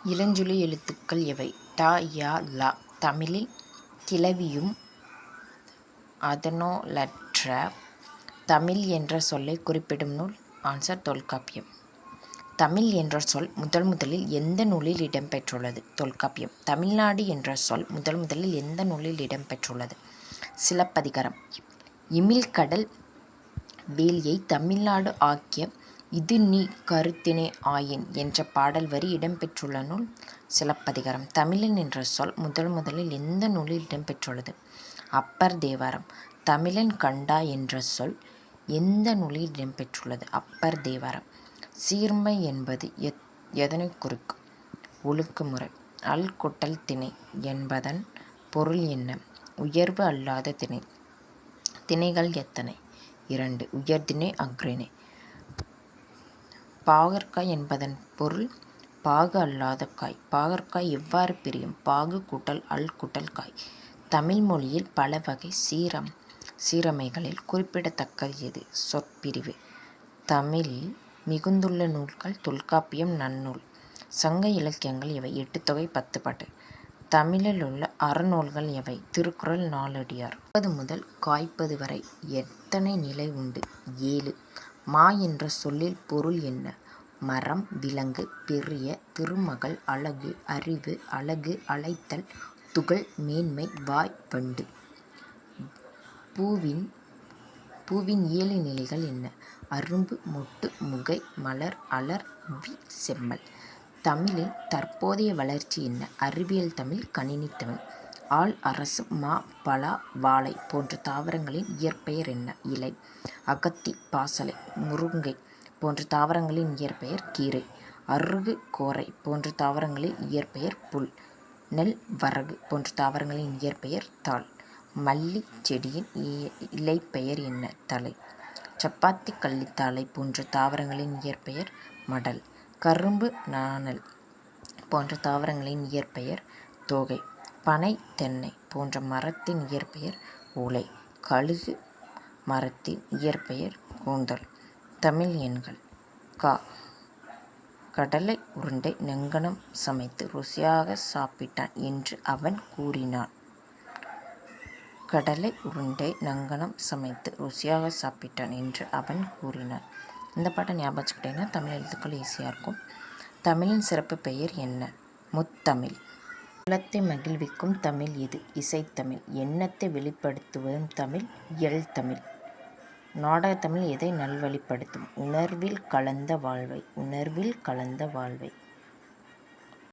இளஞ்சுழி எழுத்துக்கள் எவை? ட, ய, ல. தமிழில் கிளவியும் அதனோடொத்த தமிழ் என்ற சொல்லைக் குறிப்பிடும் நூல். ஆன்சர் தொல்காப்பியம். தமிழ் என்ற சொல் முதலில் எந்த நூலில் இடம்பெற்றுள்ளது? தொல்காப்பியம். தமிழ்நாடு என்ற சொல் முதலில் எந்த நூலில் இடம்பெற்றுள்ளது? சிலப்பதிகாரம். இமிழ்கடல் வேலியை தமிழ்நாடு ஆக்கிய இது நீ கருத்தினை ஆயின் என்ற பாடல் வரி இடம்பெற்றுள்ள நூல். சிலப்பதிகாரம். தமிழன் என்ற சொல் முதலில் எந்த நூலில் இடம்பெற்றுள்ளது? அப்பர் தேவாரம். தமிழன் கண்டா என்ற சொல் எந்த நூலில் இடம்பெற்றுள்ளது? அப்பர் தேவாரம். சீர்மை என்பது எதனைக் குறிக்கும்? ஒழுக்கமுறை. அல் கூட்டல் திணை என்பதன் பொருள் என்ன? உயர்வு அல்லாத திணை. திணைகள் எத்தனை? 2. உயர்திணை, அஃறிணை. பாகற்காய் என்பதன் பொருள் பாகு அல்லாத காய். பாகற்காய் எவ்வாறு பிரியும்? பாகு கூட்டல் அல் கூட்டல் காய். தமிழ் மொழியில் பல வகை சீர்மைகளில் குறிப்பிடத்தக்கது எது? சொற்பிரிவு. தமிழில் மிகுந்துள்ள நூல்கள். தொல்காப்பியம் நன்னூல். சங்க இலக்கியங்கள் எவை? எட்டுத்தொகை, பத்துப்பாட்டு. தமிழிலுள்ள அறநூல்கள் எவை? திருக்குறள், நாலடியார். 30 முதல் காய்ப்பது வரை எத்தனை நிலை உண்டு? 7. மா என்ற சொல்லில் பொருள் என்ன? மரம், விலங்கு, பெரிய, திருமகள், அழகு, அறிவு, அழகு, அழைத்தல், துகள், மேன்மை, வாய், வண்டு. பூவின் 7 நிலைகள் என்ன? அரும்பு, மொட்டு, முகை, மலர், அலர், வி, செம்மல். தமிழில் தற்போதைய வளர்ச்சி என்ன? அறிவியல் தமிழ், கணினித் தமிழ். ஆல், அரசு, மா, பலா, வாழை போன்ற தாவரங்களின் இயற்பெயர் என்ன? இலை. அகத்தி, பாசலை, முருங்கை போன்ற தாவரங்களின் இயற்பெயர் கீரை. அருகு, கோரை போன்ற தாவரங்களின் இயற்பெயர் புல். நெல், வரகு போன்ற தாவரங்களின் இயற்பெயர் தாள். மல்லி செடியின் இலைப்பெயர் என்ன? தழை. சப்பாத்தி, கள்ளித்தாழை போன்ற தாவரங்களின் இயற்பெயர் மடல். கரும்பு, நாணல் போன்ற தாவரங்களின் இயற்பெயர் தோகை. பனை, தென்னை போன்ற மரத்தின் இயற்பெயர் ஓலை. கழுகு மரத்தின் இயற்பெயர் கூந்தல். தமிழ் எண்கள். க. கடலை உருண்டை நெங்கணம் சமைத்து ருசியாக சாப்பிட்டான் என்று அவன் கூறினான். கடலை உருண்டை நெங்கணம் சமைத்து ருசியாக சாப்பிட்டான் என்று அவன் கூறினான். இந்த பாட்டை ஞாபகம் வச்சுக்கிட்டீங்கன்னா தமிழ் எழுத்துக்கள் ஈஸியாக இருக்கும். தமிழின் சிறப்பு பெயர் என்ன? முத்தமிழ். உள்ளத்தை மகிழ்விக்கும் தமிழ் எது? இசைத்தமிழ். எண்ணத்தை வெளிப்படுத்துவதும் தமிழ் இயல்தமிழ். நாடகத்தமிழ் எதை நல்வழிப்படுத்தும்? உணர்வில் கலந்த வாழ்வை.